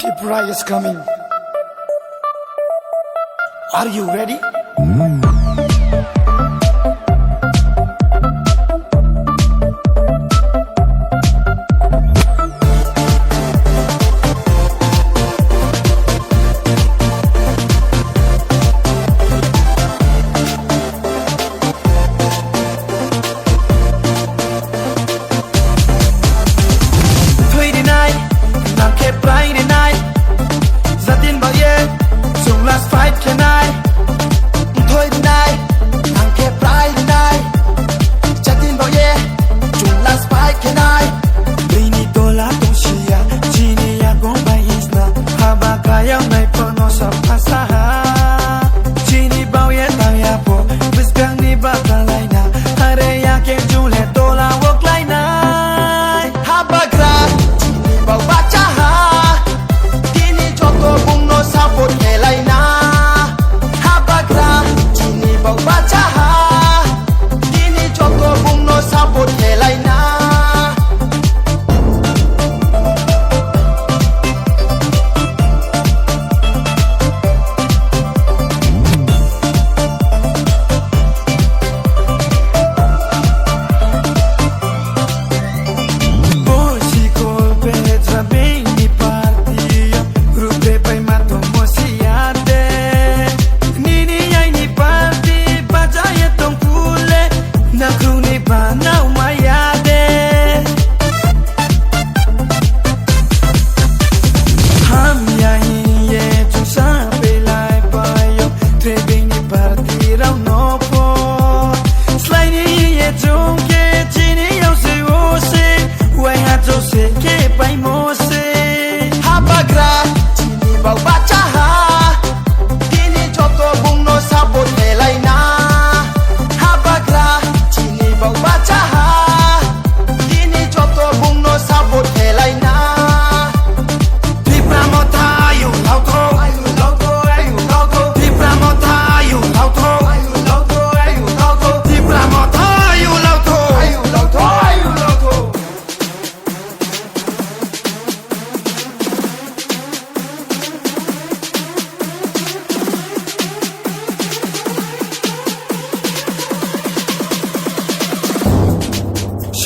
Kipra is coming. Are you ready?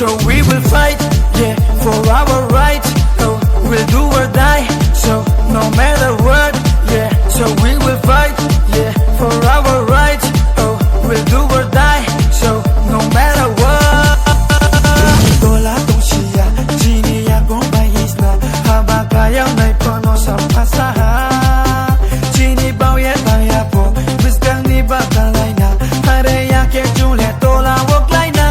So we will fight, yeah, for our rights. So we'll do or die. So no matter what, yeah. So we will fight, yeah, for our rights. Oh, we'll do or die. So no matter what. Tola toshia, jini ya gomba isna. Habakaya may pono sa pasaha. Jini bao ye taya po, miskang ni batalay na. Hare ya ke jule tola woklay na.